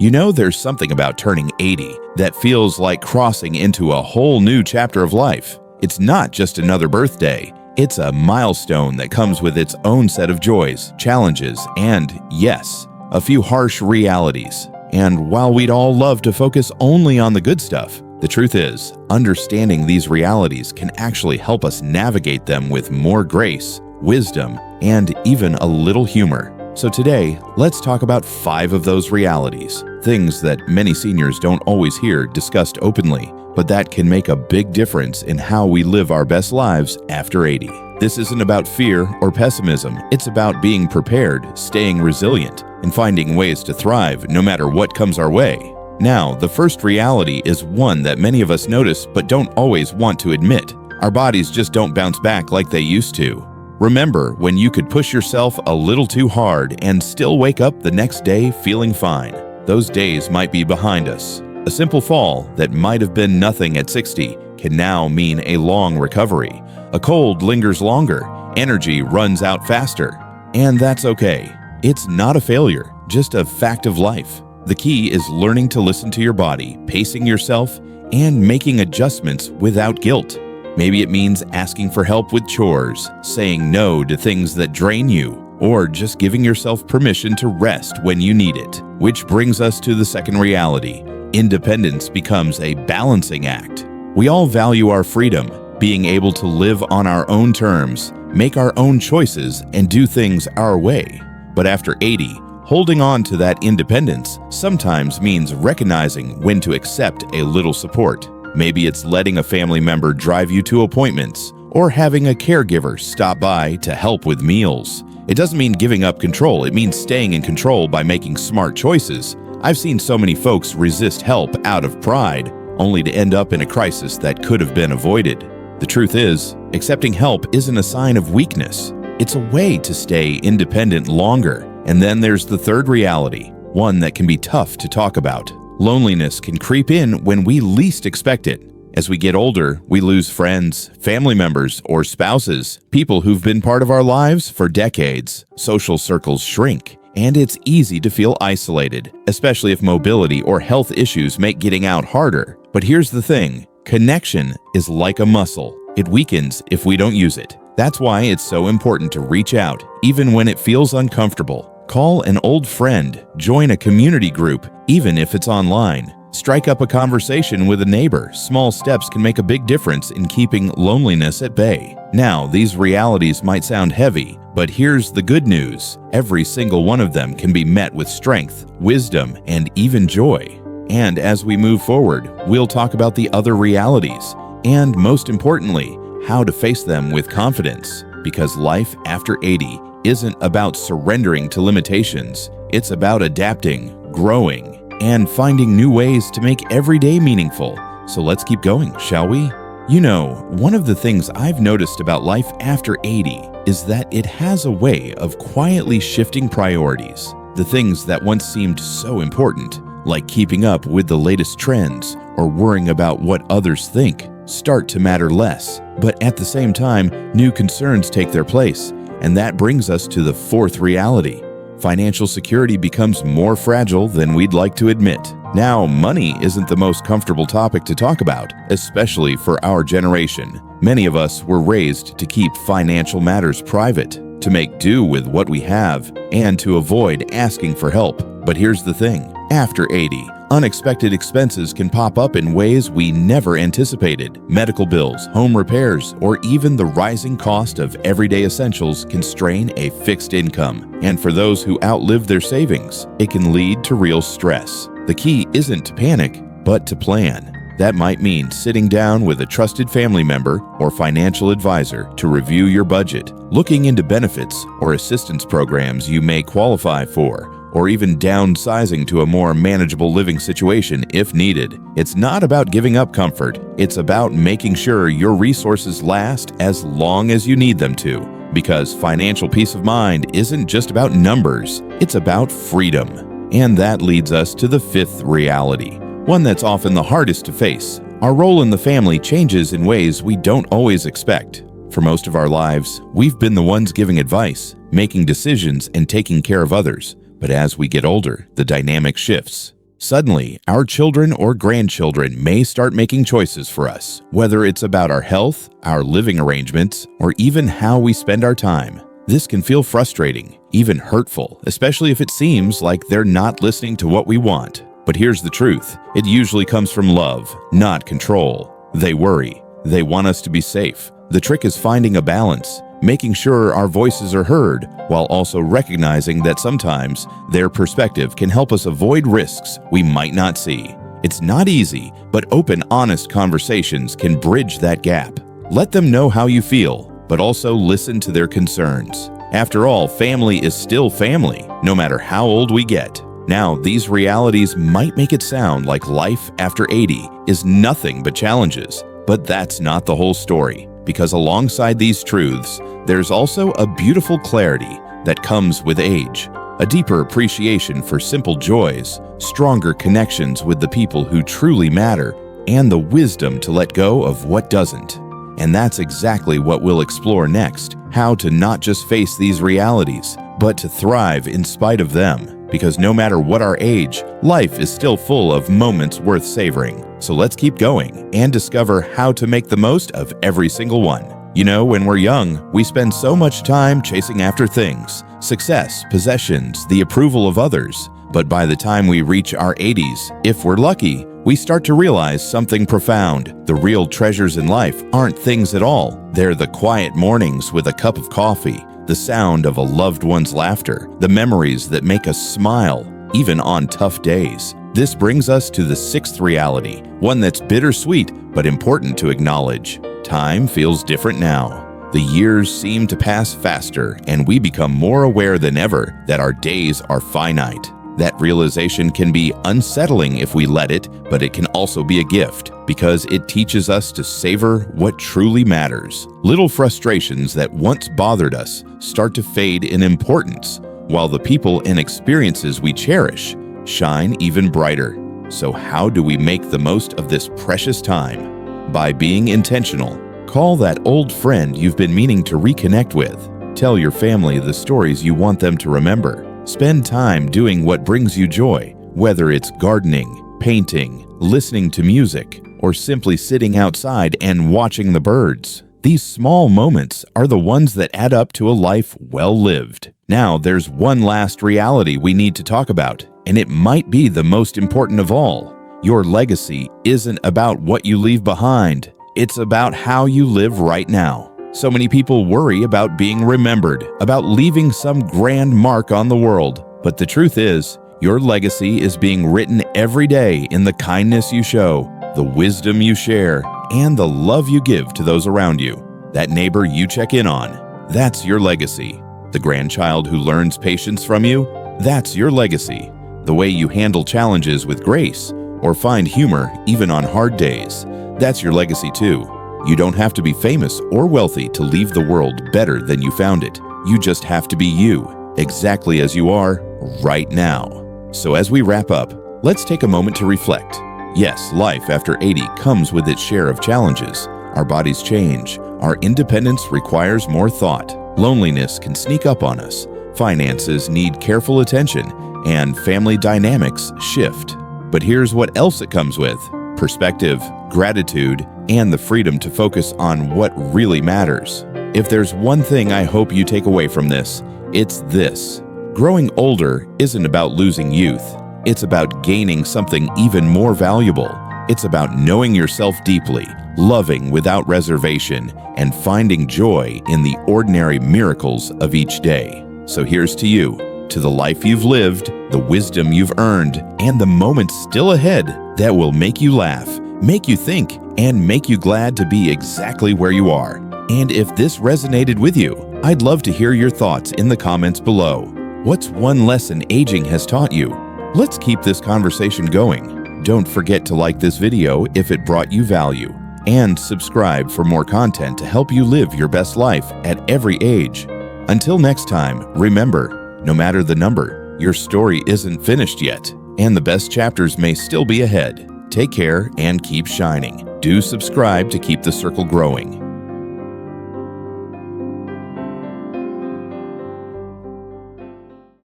You know, there's something about turning 80 that feels like crossing into a whole new chapter of life. It's not just another birthday. It's a milestone that comes with its own set of joys, challenges, and, yes, a few harsh realities. And while we'd all love to focus only on the good stuff, the truth is, understanding these realities can actually help us navigate them with more grace, wisdom, and even a little humor. So today, let's talk about 5 of those realities, things that many seniors don't always hear discussed openly, but that can make a big difference in how we live our best lives after 80. This isn't about fear or pessimism. It's about being prepared, staying resilient, and finding ways to thrive no matter what comes our way. Now, the first reality is one that many of us notice but don't always want to admit. Our bodies just don't bounce back like they used to. Remember when you could push yourself a little too hard and still wake up the next day feeling fine? Those days might be behind us. A simple fall that might have been nothing at 60 can now mean a long recovery. A cold lingers longer, energy runs out faster, and that's okay. It's not a failure, just a fact of life. The key is learning to listen to your body, pacing yourself, and making adjustments without guilt. Maybe it means asking for help with chores, saying no to things that drain you, or just giving yourself permission to rest when you need it. Which brings us to the second reality. Independence becomes a balancing act. We all value our freedom, being able to live on our own terms, make our own choices, and do things our way. But after 80, holding on to that independence sometimes means recognizing when to accept a little support. Maybe it's letting a family member drive you to appointments, or having a caregiver stop by to help with meals. It doesn't mean giving up control, it means staying in control by making smart choices. I've seen so many folks resist help out of pride, only to end up in a crisis that could have been avoided. The truth is, accepting help isn't a sign of weakness. It's a way to stay independent longer. And then there's the third reality, one that can be tough to talk about. Loneliness can creep in when we least expect it. As we get older, we lose friends, family members, or spouses, people who've been part of our lives for decades. Social circles shrink, and it's easy to feel isolated, especially if mobility or health issues make getting out harder. But here's the thing, connection is like a muscle. It weakens if we don't use it. That's why it's so important to reach out, even when it feels uncomfortable. Call an old friend, join a community group, even if it's online. Strike up a conversation with a neighbor. Small steps can make a big difference in keeping loneliness at bay. Now, these realities might sound heavy, but here's the good news. Every single one of them can be met with strength, wisdom, and even joy. And as we move forward, we'll talk about the other realities, and most importantly, how to face them with confidence. Because life after 80 isn't about surrendering to limitations. It's about adapting, growing, and finding new ways to make every day meaningful. So let's keep going, shall we? You know, one of the things I've noticed about life after 80 is that it has a way of quietly shifting priorities. The things that once seemed so important, like keeping up with the latest trends or worrying about what others think, start to matter less. But at the same time, new concerns take their place. And that brings us to the fourth reality. Financial security becomes more fragile than we'd like to admit. Now, money isn't the most comfortable topic to talk about, especially for our generation. Many of us were raised to keep financial matters private, to make do with what we have, and to avoid asking for help. But here's the thing. After 80, unexpected expenses can pop up in ways we never anticipated. Medical bills, home repairs, or even the rising cost of everyday essentials can strain a fixed income. And for those who outlive their savings, it can lead to real stress. The key isn't to panic, but to plan. That might mean sitting down with a trusted family member or financial advisor to review your budget, looking into benefits or assistance programs you may qualify for, or even downsizing to a more manageable living situation if needed. It's not about giving up comfort. It's about making sure your resources last as long as you need them to. Because financial peace of mind isn't just about numbers, it's about freedom. And that leads us to the fifth reality, one that's often the hardest to face. Our role in the family changes in ways we don't always expect. For most of our lives, we've been the ones giving advice, making decisions, and taking care of others. But as we get older, the dynamic shifts. Suddenly, our children or grandchildren may start making choices for us, whether it's about our health, our living arrangements, or even how we spend our time. This can feel frustrating, even hurtful, especially if it seems like they're not listening to what we want. But here's the truth. It usually comes from love, not control. They worry. They want us to be safe. The trick is finding a balance, making sure our voices are heard, while also recognizing that sometimes their perspective can help us avoid risks we might not see. It's not easy, but open, honest conversations can bridge that gap. Let them know how you feel, but also listen to their concerns. After all, family is still family, no matter how old we get. Now, these realities might make it sound like life after 80 is nothing but challenges, but that's not the whole story. Because alongside these truths, there's also a beautiful clarity that comes with age, a deeper appreciation for simple joys, stronger connections with the people who truly matter, and the wisdom to let go of what doesn't. And that's exactly what we'll explore next, how to not just face these realities, but to thrive in spite of them. Because no matter what our age, life is still full of moments worth savoring. So let's keep going and discover how to make the most of every single one. You know, when we're young, we spend so much time chasing after things, success, possessions, the approval of others. But by the time we reach our 80s, if we're lucky, we start to realize something profound. The real treasures in life aren't things at all. They're the quiet mornings with a cup of coffee, the sound of a loved one's laughter, the memories that make us smile, even on tough days. This brings us to the sixth reality, one that's bittersweet but important to acknowledge. Time feels different now. The years seem to pass faster, and we become more aware than ever that our days are finite. That realization can be unsettling if we let it, but it can also be a gift because it teaches us to savor what truly matters. Little frustrations that once bothered us start to fade in importance, while the people and experiences we cherish shine even brighter. So how do we make the most of this precious time? By being intentional. Call that old friend you've been meaning to reconnect with. Tell your family the stories you want them to remember. Spend time doing what brings you joy, whether it's gardening, painting, listening to music, or simply sitting outside and watching the birds. These small moments are the ones that add up to a life well lived. Now, there's one last reality we need to talk about, and it might be the most important of all. Your legacy isn't about what you leave behind. It's about how you live right now. So many people worry about being remembered, about leaving some grand mark on the world. But the truth is, your legacy is being written every day in the kindness you show, the wisdom you share, and the love you give to those around you. That neighbor you check in on, that's your legacy. The grandchild who learns patience from you, that's your legacy. The way you handle challenges with grace or find humor even on hard days, that's your legacy too. You don't have to be famous or wealthy to leave the world better than you found it. You just have to be you, exactly as you are right now. So as we wrap up, let's take a moment to reflect. Yes, life after 80 comes with its share of challenges. Our bodies change. Our independence requires more thought. Loneliness can sneak up on us. Finances need careful attention, and family dynamics shift. But here's what else it comes with: perspective, gratitude, and the freedom to focus on what really matters. If there's one thing I hope you take away from this, it's this. Growing older isn't about losing youth. It's about gaining something even more valuable. It's about knowing yourself deeply, loving without reservation, and finding joy in the ordinary miracles of each day. So here's to you, to the life you've lived, the wisdom you've earned, and the moments still ahead that will make you laugh, make you think, and make you glad to be exactly where you are. And if this resonated with you, I'd love to hear your thoughts in the comments below. What's one lesson aging has taught you? Let's keep this conversation going. Don't forget to like this video if it brought you value, and subscribe for more content to help you live your best life at every age. Until next time, remember, no matter the number, your story isn't finished yet, and the best chapters may still be ahead. Take care and keep shining. Do subscribe to keep the circle growing.